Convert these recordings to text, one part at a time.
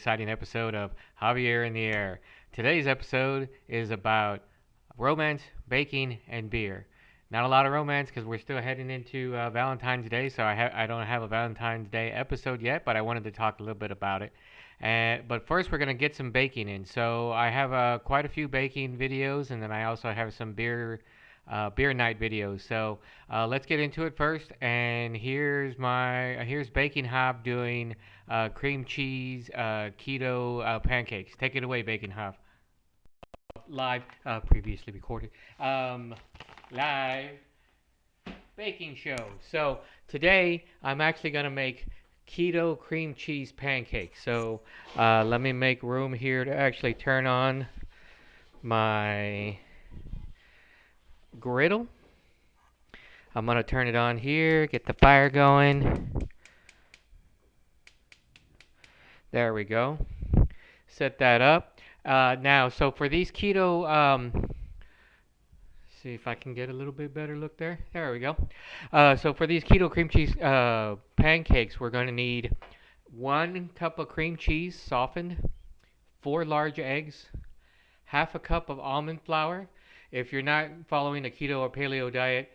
exciting episode of Javier in the Air. Today's episode is about romance, baking, and beer. Not a lot of romance because we're still heading into Valentine's Day, so I don't have a Valentine's Day episode yet, but I wanted to talk a little bit about it. But first, we're gonna get some baking in. So I have quite a few baking videos, and then I also have some beer night videos. So let's get into it first. And here's Baking Hob doing cream cheese keto pancakes. Take it away, Baking Hob. Live, previously recorded. Live baking show. So today I'm actually gonna make keto cream cheese pancakes. So let me make room here to actually turn on my griddle. I'm gonna turn it on here, get the fire going. There we go. Set that up. Now, so for these keto, see if I can get a little bit better look there. There we go. So for these keto cream cheese pancakes, we're gonna need 1 cup of cream cheese softened, 4 large eggs, half a cup of almond flour. If you're not following a keto or paleo diet,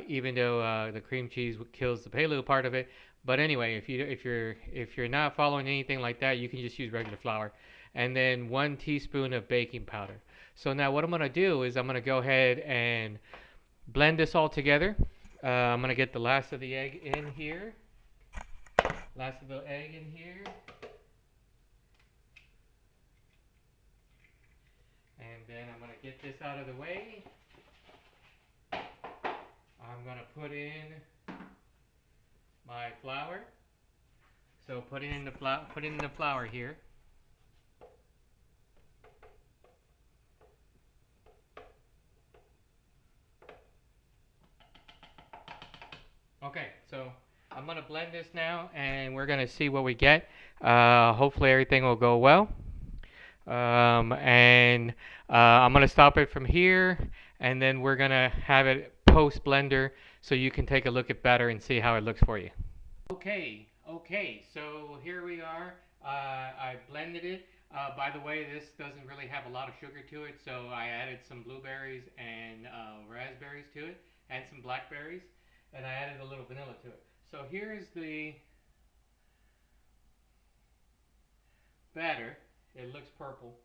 even though the cream cheese kills the paleo part of it, but anyway, if you're not following anything like that, you can just use regular flour, and then 1 teaspoon of baking powder. So now what I'm gonna do is I'm gonna go ahead and blend this all together. I'm gonna get the last of the egg in here. Last of the egg in here. And then I'm going to get this out of the way. I'm going to put in my flour. So put in the flour here. Okay, so I'm going to blend this now and we're going to see what we get. Hopefully everything will go well. I'm going to stop it from here, and then we're going to have it post blender so you can take a look at batter and see how it looks for you. Okay, so here we are. I blended it. By the way, this doesn't really have a lot of sugar to it, so I added some blueberries and raspberries to it, and some blackberries, and I added a little vanilla to it. So here's the batter. It looks purple.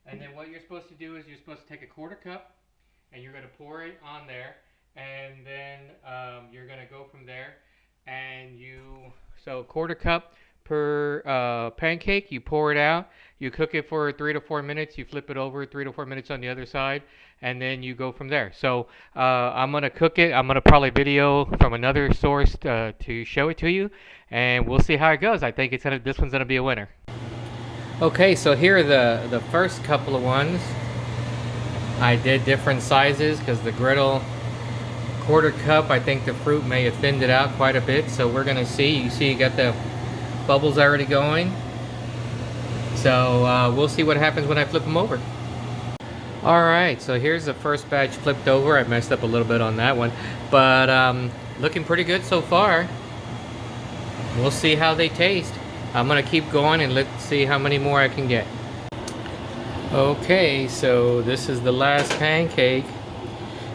And then what you're supposed to do is you're supposed to take a 1/4 cup and you're going to pour it on there, and then you're going to go from there, and so 1/4 cup per pancake, you pour it out, you cook it for 3 to 4 minutes, you flip it over 3 to 4 minutes on the other side, and then you go from there. So I'm going to cook it. I'm going to probably video from another source to show it to you, and we'll see how it goes. I think this one's going to be a winner. Okay, so here are the first couple of ones. I did different sizes because the griddle 1/4 cup, I think the fruit may have thinned it out quite a bit. So we're gonna see. You see, you got the bubbles already going. So we'll see what happens when I flip them over. All right, so here's the first batch flipped over. I messed up a little bit on that one, but looking pretty good so far. We'll see how they taste. I'm gonna keep going and let's see how many more I can get. Okay, so this is the last pancake.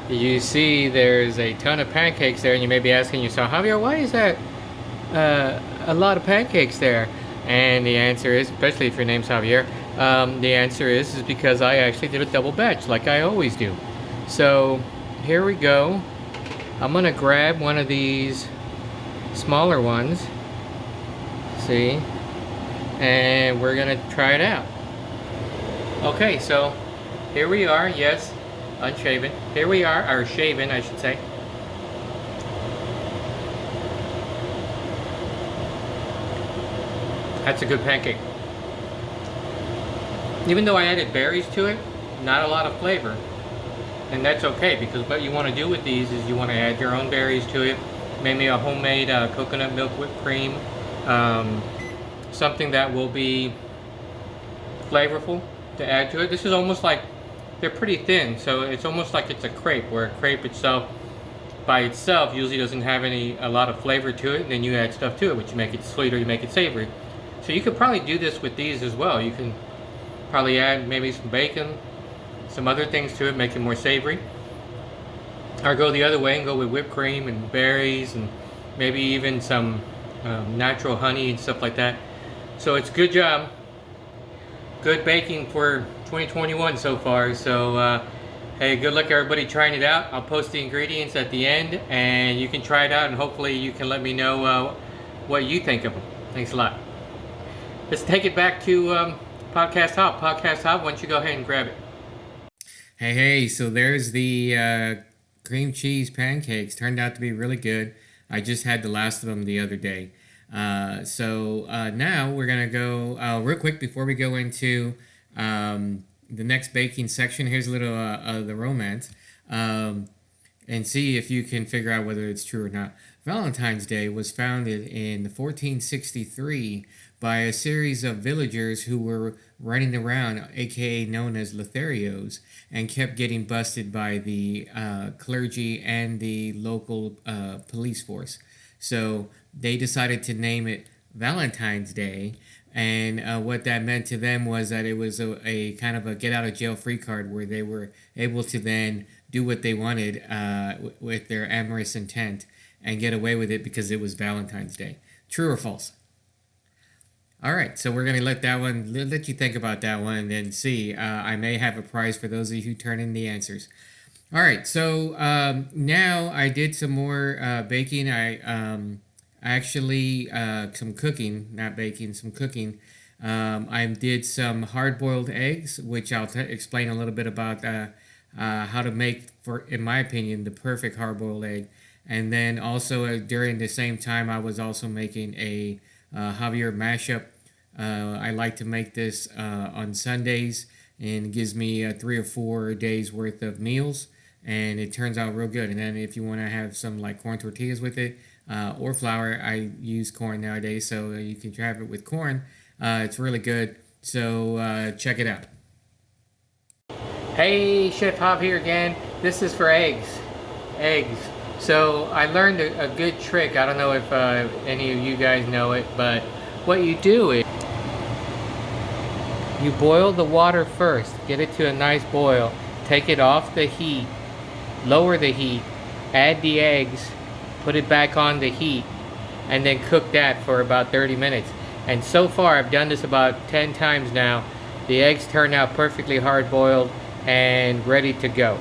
You see there's a ton of pancakes there, and you may be asking yourself, Javier, why is that a lot of pancakes there? And the answer is, especially if your name's Javier, the answer is because I actually did a double batch like I always do. So here we go. I'm gonna grab one of these smaller ones. See, and we're gonna try it out. Okay, so here we are. Yes, unshaven. Here we are, or shaven, I should say. That's a good pancake. Even though I added berries to it, not a lot of flavor, and that's okay, because what you want to do with these is you want to add your own berries to it, maybe a homemade coconut milk whipped cream. Something that will be flavorful to add to it. This is almost like, they're pretty thin, so it's almost like it's a crepe, where a crepe itself by itself usually doesn't have a lot of flavor to it, and then you add stuff to it, which you make it sweet or you make it savory. So you could probably do this with these as well. You can probably add maybe some bacon, some other things to it, make it more savory. Or go the other way and go with whipped cream and berries and maybe even some natural honey and stuff like that. So it's a good job. Good baking for 2021 so far. So hey, good luck everybody trying it out. I'll post the ingredients at the end and you can try it out and hopefully you can let me know what you think of them. Thanks a lot. Let's take it back to Podcast Hop. Podcast Hop, why don't you go ahead and grab it. Hey, so there's the cream cheese pancakes. Turned out to be really good. I just had the last of them the other day. So now we're going to go real quick before we go into the next baking section. Here's a little of the romance and see if you can figure out whether it's true or not. Valentine's Day was founded in 1463 by a series of villagers who were running around, aka known as Lotharios, and kept getting busted by the clergy and the local police force. So they decided to name it Valentine's Day, and what that meant to them was that it was a kind of a get out of jail free card where they were able to then do what they wanted with their amorous intent and get away with it because it was Valentine's Day. True or false? All right, so we're going to let you think about that one and then see. I may have a prize for those of you who turn in the answers. All right, so now I did some more baking. I actually, some cooking, not baking, some cooking. I did some hard-boiled eggs, which I'll explain a little bit about how to make, for, in my opinion, the perfect hard-boiled egg. And then also during the same time, I was also making a Javier mashup. I like to make this on Sundays, and it gives me 3 or 4 days worth of meals, and it turns out real good. And then if you want to have some like corn tortillas with it or flour, I use corn nowadays, so you can have it with corn. It's really good, so check it out. Hey, Chef Hop here again. This is for eggs. So I learned a good trick. I don't know if any of you guys know it, but what you do is you boil the water first, get it to a nice boil, take it off the heat, lower the heat, add the eggs, put it back on the heat, and then cook that for about 30 minutes. And so far I've done this about 10 times now. The eggs turn out perfectly hard boiled and ready to go.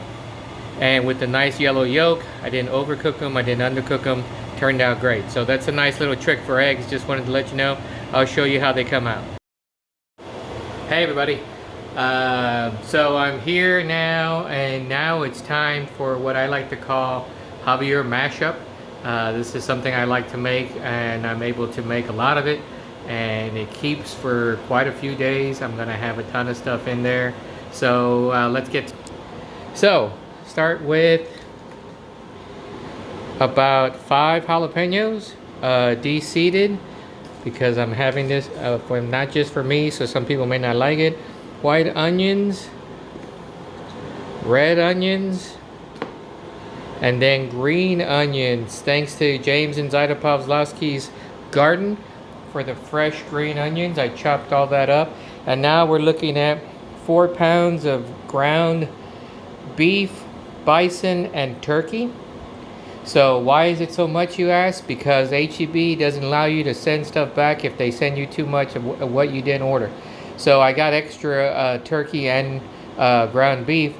And with the nice yellow yolk, I didn't overcook them, I didn't undercook them, turned out great. So that's a nice little trick for eggs, just wanted to let you know. I'll show you how they come out. Hey everybody, so I'm here now, and now it's time for what I like to call Javier mashup. This is something I like to make, and I'm able to make a lot of it, and it keeps for quite a few days. I'm gonna have a ton of stuff in there. So let's get so start with about 5 jalapenos, de-seeded, because I'm having this for not just for me, so some people may not like it. White onions, red onions, and then green onions. Thanks to James and Zaida Pawlowski's garden for the fresh green onions. I chopped all that up, and now we're looking at 4 pounds of ground beef, bison, and turkey. So why is it so much, you ask? Because HEB doesn't allow you to send stuff back if they send you too much of what you didn't order. So I got extra turkey and ground beef.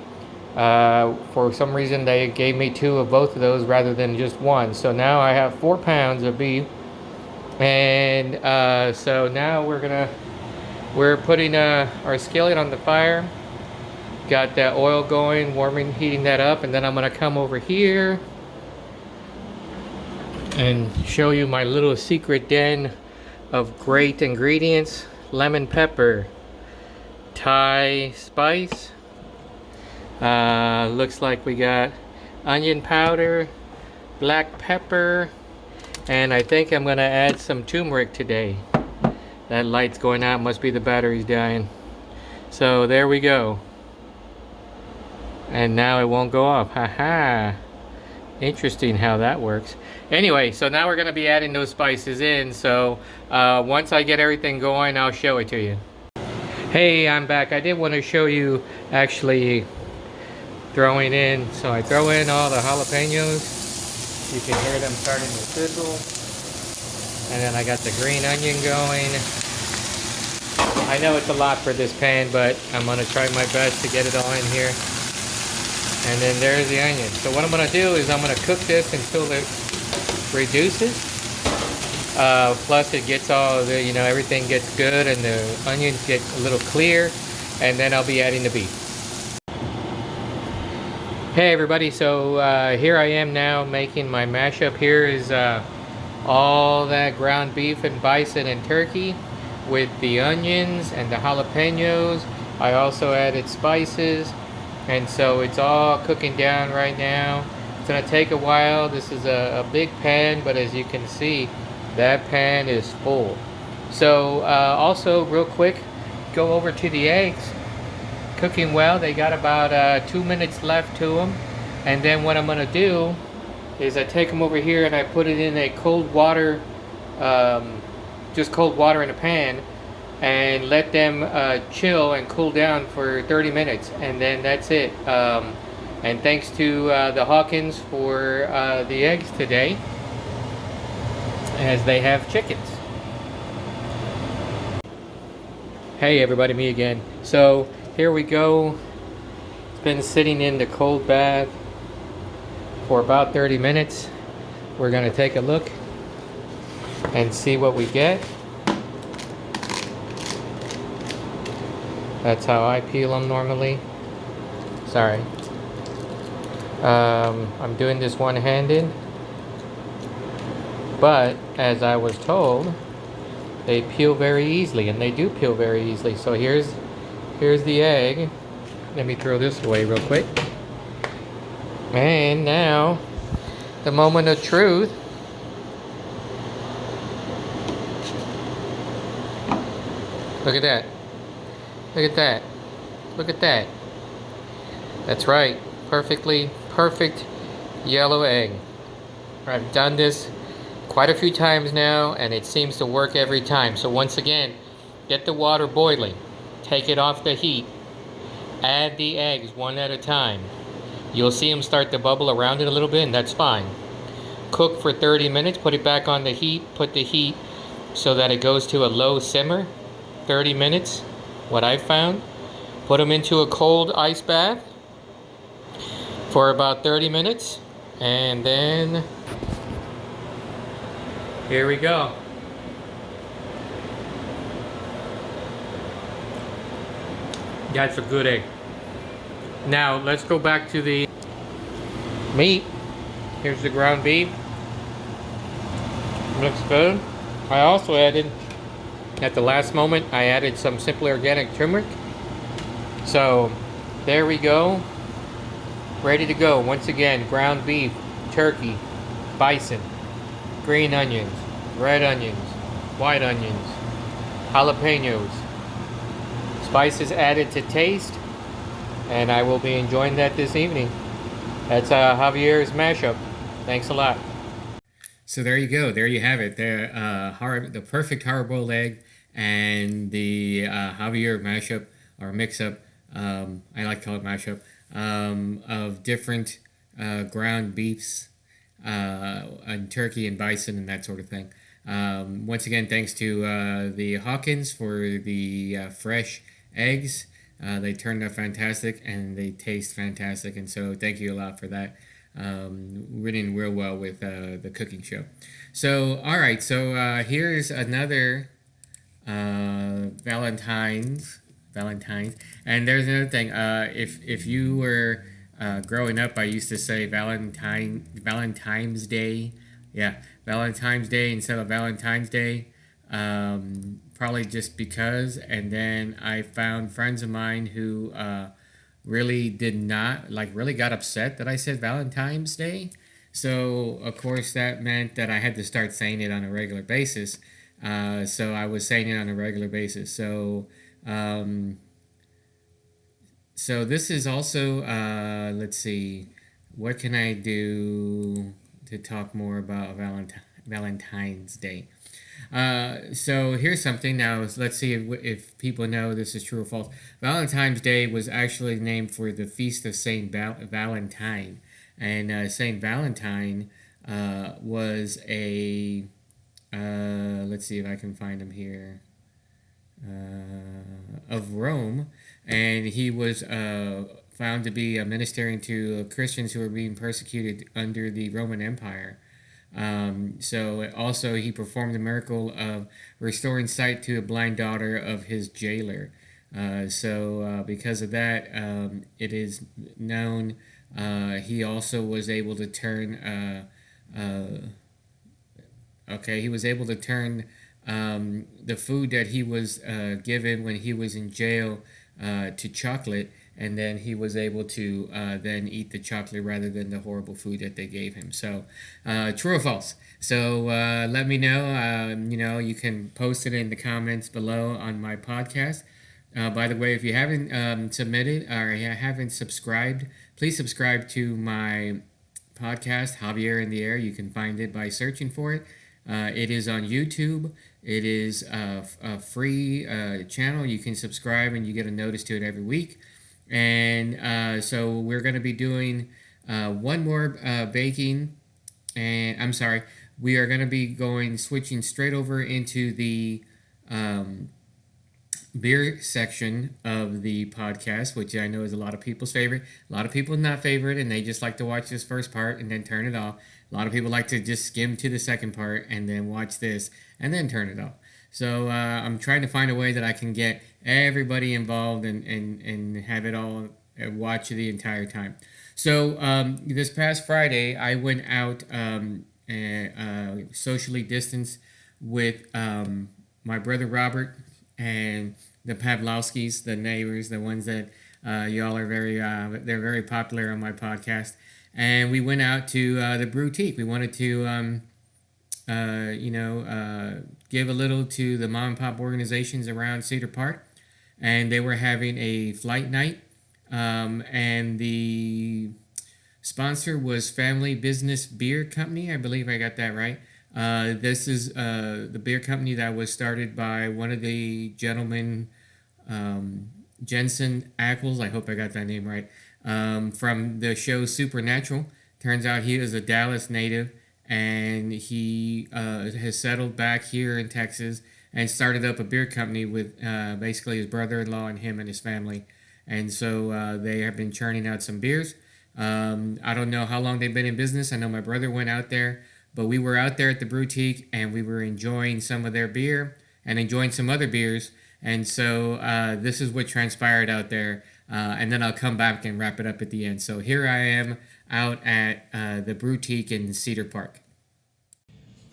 For some reason they gave me 2 of both of those rather than just 1. So now I have 4 pounds of beef. And so now we're putting our skillet on the fire. Got that oil going, heating that up, and then I'm gonna come over here and show you my little secret den of great ingredients. Lemon pepper, Thai spice, looks like we got onion powder, black pepper, and I think I'm gonna add some turmeric today. That light's going out, must be the battery's dying. So there we go. And now it won't go off, haha. Interesting how that works. Anyway, so now we're going to be adding those spices in. So once I get everything going, I'll show it to you. Hey, I'm back. I did want to show you actually throwing in. So I throw in all the jalapenos. You can hear them starting to sizzle. And then I got the green onion going. I know it's a lot for this pan, but I'm going to try my best to get it all in here. And then there's the onion. So what I'm going to do is I'm going to cook this until it reduces. Plus it gets all the, you know, everything gets good and the onions get a little clear. And then I'll be adding the beef. Hey everybody, so here I am now making my mashup. Here is all that ground beef and bison and turkey with the onions and the jalapenos. I also added spices. And so it's all cooking down right now. It's gonna take a while. This is a big pan, but as you can see, that pan is full. So also real quick, go over to the eggs. Cooking well, they got about 2 minutes left to them. And then what I'm gonna do is I take them over here and I put it in a cold water, just cold water in a pan, and let them chill and cool down for 30 minutes, and then that's it. And thanks to the Hawkins for the eggs today, as they have chickens. Hey everybody, me again. So here we go. It's been sitting in the cold bath for about 30 minutes. We're gonna take a look and see what we get. That's how I peel them normally. Sorry. I'm doing this one-handed. But, as I was told, they peel very easily, and they do peel very easily. So here's the egg. Let me throw this away real quick. And now, the moment of truth. Look at that. Look at that. Look at that. That's right. Perfect yellow egg. I've done this quite a few times now, and it seems to work every time. So once again, get the water boiling. Take it off the heat. Add the eggs one at a time. You'll see them start to bubble around it a little bit, and that's fine. Cook for 30 minutes. Put it back on the heat. Put the heat so that it goes to a low simmer. 30 minutes. What I've found, put them into a cold ice bath for about 30 minutes, and then here we go. That's a good egg. Now let's go back to the meat. Here's the ground beef. Looks good. I also added, at the last moment, I added some Simply Organic turmeric. So there we go. Ready to go. Once again, ground beef, turkey, bison, green onions, red onions, white onions, jalapenos. Spices added to taste. And I will be enjoying that this evening. That's Javier's mashup. Thanks a lot. So there you go. There you have it. The perfect hard-boiled egg and the Javier mashup or mix-up. I like to call it mashup of different ground beefs and turkey and bison and that sort of thing. Once again, thanks to the Hawkins for the fresh eggs. They turned out fantastic and they taste fantastic, and so thank you a lot for that. Running real well with the cooking show. So alright, so here's another Valentine's, and there's another thing. If you were growing up, I used to say Valentine's Day. Yeah, Valentine's Day instead of Valentine's Day. Probably just because. And then I found friends of mine who really did not, really got upset that I said Valentine's Day. So, of course, that meant that I had to start saying it on a regular basis. So I was saying it on a regular basis. So, so this is also, let's see, what can I do to talk more about Valentine's Day? So here's something now. Let's see if people know this is true or false. Valentine's Day was actually named for the feast of Saint Valentine, and Saint Valentine was a let's see if I can find him here of Rome, and he was found to be ministering to Christians who were being persecuted under the Roman Empire. So also he performed the miracle of restoring sight to a blind daughter of his jailer. Because of that, it is known he also was able to turn. He was able to turn the food that he was given when he was in jail to chocolate, and then he was able to then eat the chocolate rather than the horrible food that they gave him. So, true or false? So let me know. You can post it in the comments below on my podcast. By the way, if you haven't submitted or haven't subscribed, please subscribe to my podcast, Javier In The Air. You can find it by searching for it. It is on YouTube. It is a free channel. You can subscribe and you get a notice to it every week. And so we're going to be doing one more baking. And I'm sorry, we are going to be switching straight over into the beer section of the podcast, which I know is a lot of people's favorite. A lot of people not favorite, and they just like to watch this first part and then turn it off. A lot of people like to just skim to the second part and then watch this and then turn it off. So I'm trying to find a way that I can get everybody involved and have it all watch the entire time. So this past Friday, I went out socially distanced with my brother Robert and the Pavlovskis, the neighbors, the ones that y'all are they're very popular on my podcast. And we went out to the Brewtique. We wanted to, give a little to the mom and pop organizations around Cedar Park. And they were having a flight night. And the sponsor was Family Business Beer Company. I believe I got that right. This is the beer company that was started by one of the gentlemen, Jensen Ackles. I hope I got that name right. From the show Supernatural. Turns out he is a Dallas native, and he has settled back here in Texas and started up a beer company with basically his brother-in-law and him and his family. And so they have been churning out some beers. I don't know how long they've been in business. I know my brother went out there. But we were out there at the Brewtique, and we were enjoying some of their beer and enjoying some other beers. And so this is what transpired out there. And then I'll come back and wrap it up at the end. So here I am out at the Brewtique in Cedar Park.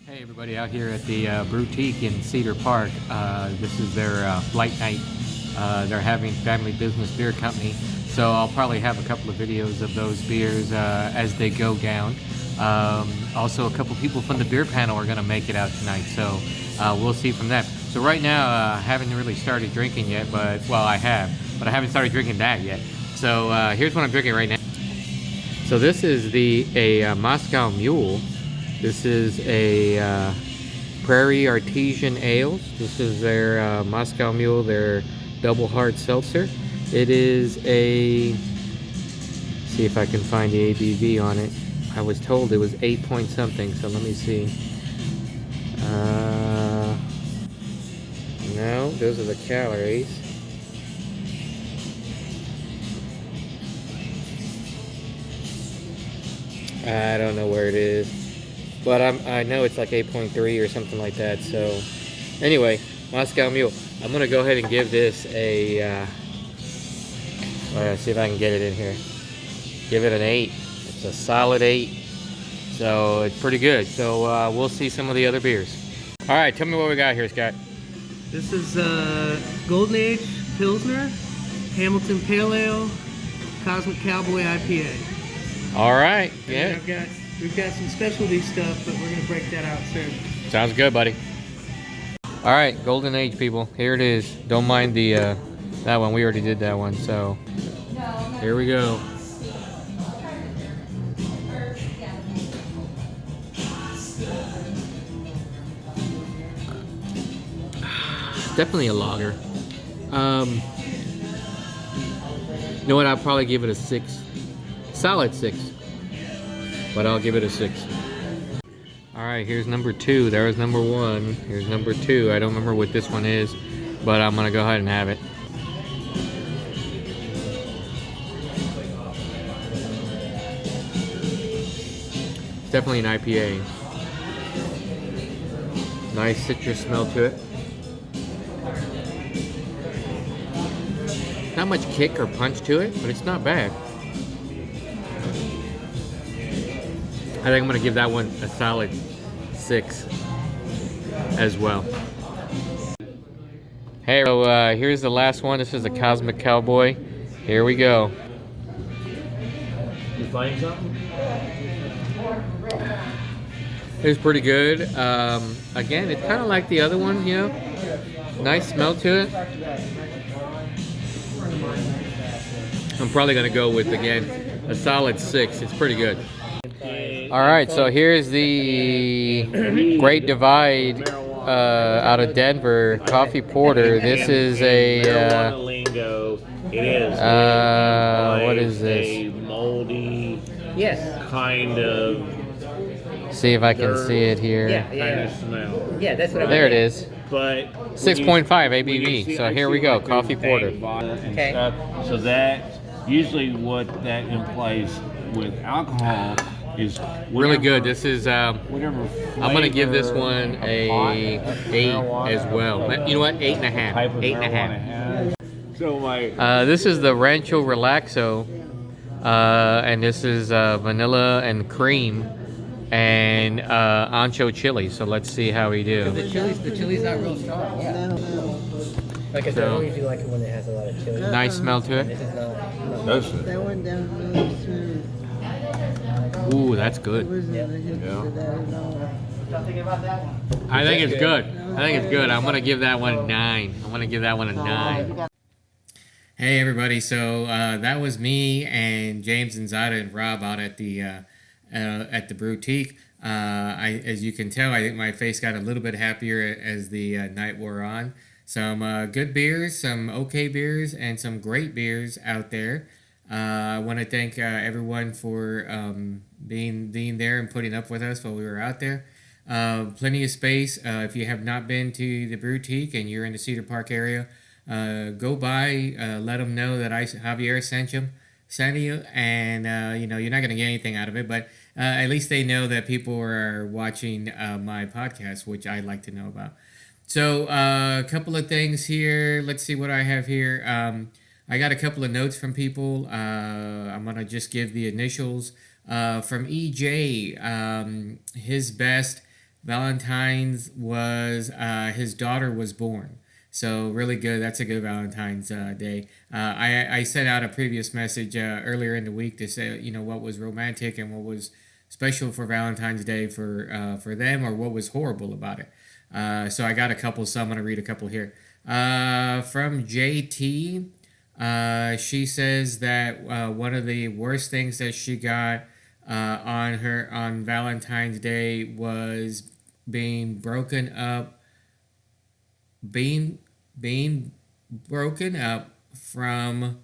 Hey, everybody, out here at the Brewtique in Cedar Park. This is their flight night. They're having Family Business Beer Company. So I'll probably have a couple of videos of those beers as they go down. Also, a couple people from the beer panel are going to make it out tonight, so we'll see from that. So right now, I haven't really started drinking yet, but I have, but I haven't started drinking that yet. So here's what I'm drinking right now. So this is a Moscow Mule. This is a Prairie Artesian Ales. This is their Moscow Mule, their double hard seltzer. It is a, see if I can find the ABV on it. I was told it was 8 point something, so let me see. No, those are the calories. I don't know where it is, but I know it's like 8.3 or something like that. So anyway, Moscow Mule. I'm gonna go ahead and give this a see if I can get it in here. Give it an 8. It's a solid 8, so it's pretty good. So we'll see some of the other beers. All right, tell me what we got here, Scott. This is Golden Age Pilsner, Hamilton Pale Ale, Cosmic Cowboy IPA. All right, and yeah. We've got some specialty stuff, but we're gonna break that out soon. Sounds good, buddy. All right, Golden Age people, here it is. Don't mind the that one. We already did that one, so here we go. definitely a lager. You know what? I'll probably give it a 6. Solid 6. But I'll give it a 6. Alright, here's number 2. There was number 1. Here's number 2. I don't remember what this one is, but I'm gonna go ahead and have it. It's definitely an IPA. Nice citrus smell to it. Not much kick or punch to it, but it's not bad. I think I'm gonna give that one a solid 6 as well. Hey, so here's the last one. This is the Cosmic Cowboy. Here we go. You find something? It's pretty good. Again, it's kind of like the other one, you know. Nice smell to it. I'm probably gonna go with, again, a solid 6. It's pretty good. All right, so here's the Great Divide out of Denver coffee porter. This is a marijuana lingo. It is. what is this? A moldy Yes. kind of See if I can see it here. Yeah, kind yeah. of smell. Yeah, that's what I There it is. But 6.5 when you ABV. see- So I here see we go, like coffee there's porter. egg, vodka, and Okay. stuff. So that usually what that implies with alcohol is Really whatever- good. This is Whatever. I'm gonna give this flavor one pot a of 8 marijuana as well. or You know what? 8.5. type of 8.5. marijuana has. So my This is the Rancho Relaxo, and this is vanilla and cream and ancho chili. So let's see how we do. The chili's not real strong. Yeah. Like I said, I So- always do like it when it has a lot of chili. Nice smell to This it. is not. that's it. That went down really smooth. Ooh, that's good. Wasn't a hit Yeah. for that at all. I think it's good. I think it's good. I'm gonna give that one a 9. I'm gonna give that one a 9. Hey everybody, so that was me and James and Zada and Rob out at the Brewtique. As you can tell, I think my face got a little bit happier as the night wore on. Some good beers, some okay beers, and some great beers out there. I want to thank everyone for being there and putting up with us while we were out there. Plenty of space. If you have not been to the Brewtique and you're in the Cedar Park area, go by, let them know that Javier sent you, and you're not gonna get anything out of it, but at least they know that people are watching my podcast, which I'd like to know about. So a couple of things here. Let's see what I have here. I got a couple of notes from people. I'm gonna just give the initials. From EJ, his best Valentine's was his daughter was born. So really good. That's a good Valentine's Day. I sent out a previous message earlier in the week to say, what was romantic and what was special for Valentine's Day for them, or what was horrible about it. So I got a couple, so I'm going to read a couple here. From JT, she says that one of the worst things that she got on Valentine's Day was being broken up from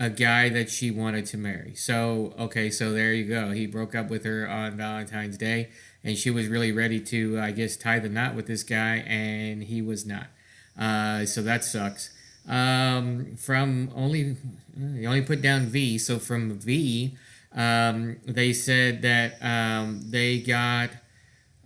a guy that she wanted to marry. So there you go. He broke up with her on Valentine's Day, and she was really ready to, I guess, tie the knot with this guy, and he was not. So that sucks. He only put down V. So from V, they said that they got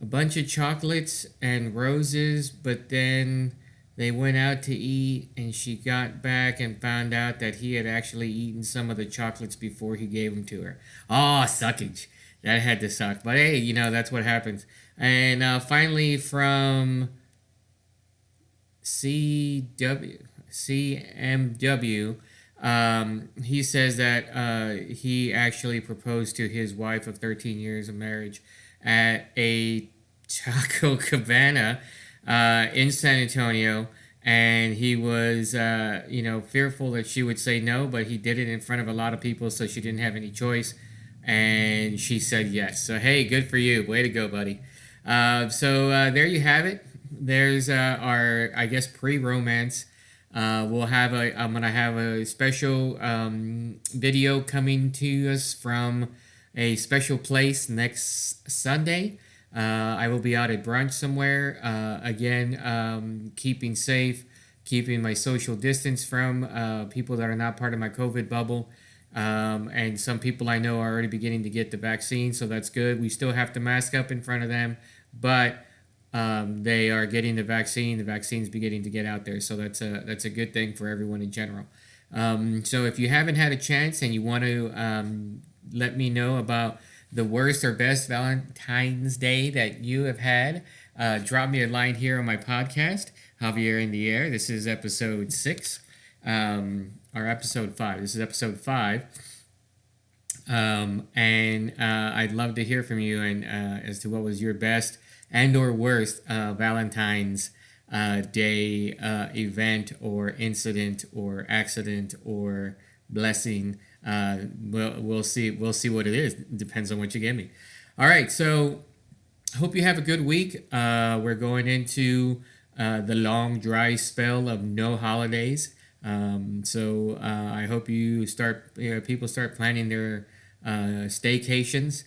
a bunch of chocolates and roses, but then they went out to eat, and she got back and found out that he had actually eaten some of the chocolates before he gave them to her. Oh, suckage. That had to suck. But hey, that's what happens. And finally from CMW, he says that he actually proposed to his wife of 13 years of marriage at a Taco Cabana in San Antonio, and he was fearful that she would say no, but he did it in front of a lot of people, so she didn't have any choice, and she said yes. So hey, good for you. Way to go, buddy. So there you have it. there's our, I guess, pre-romance. I'm gonna have a special video coming to us from a special place next Sunday. I will be out at brunch somewhere. Again, keeping safe, keeping my social distance from people that are not part of my COVID bubble. And some people I know are already beginning to get the vaccine, so that's good. We still have to mask up in front of them, but they are getting the vaccine. The vaccine's beginning to get out there, so that's a good thing for everyone in general. So if you haven't had a chance and you want to let me know about the worst or best Valentine's Day that you have had, drop me a line here on my podcast, Javier In The Air. This is episode 6. Or episode 5. This is episode 5. And I'd love to hear from you and as to what was your best and or worst Valentine's Day event or incident or accident or blessing. We'll see what it is. Depends on what you give me. All right, so hope you have a good week. We're going into the long dry spell of no holidays. So I hope people start planning their staycations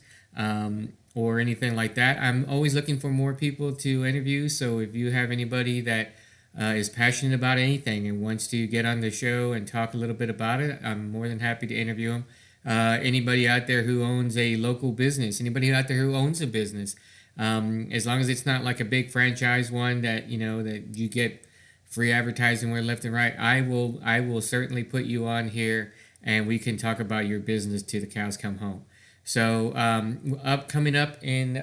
or anything like that. I'm always looking for more people to interview. So if you have anybody that is passionate about anything and wants to get on the show and talk a little bit about it, I'm more than happy to interview them. Anybody out there who owns a local business, anybody out there who owns a business, as long as it's not like a big franchise one that that you get free advertising where left and right, I will certainly put you on here and we can talk about your business till the cows come home. So coming up in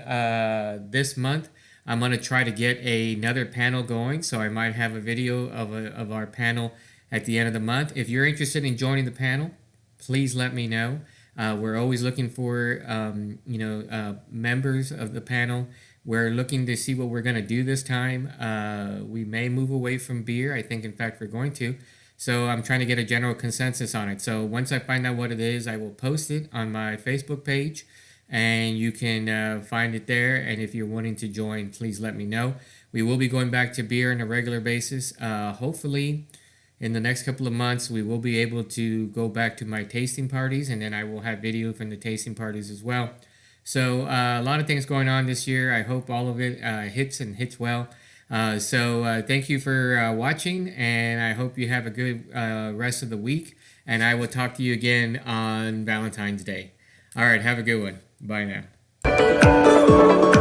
this month, I'm going to try to get another panel going. So I might have a video of our panel at the end of the month. If you're interested in joining the panel, please let me know. We're always looking for members of the panel. We're looking to see what we're going to do this time. We may move away from beer. I think, in fact, we're going to. So I'm trying to get a general consensus on it. So once I find out what it is, I will post it on my Facebook page, and you can find it there. And if you're wanting to join, please let me know. We will be going back to beer on a regular basis. Hopefully, in the next couple of months, we will be able to go back to my tasting parties, and then I will have video from the tasting parties as well. So a lot of things going on this year. I hope all of it hits well. So thank you for watching, and I hope you have a good rest of the week. And I will talk to you again on Valentine's Day. All right, have a good one. Bye now.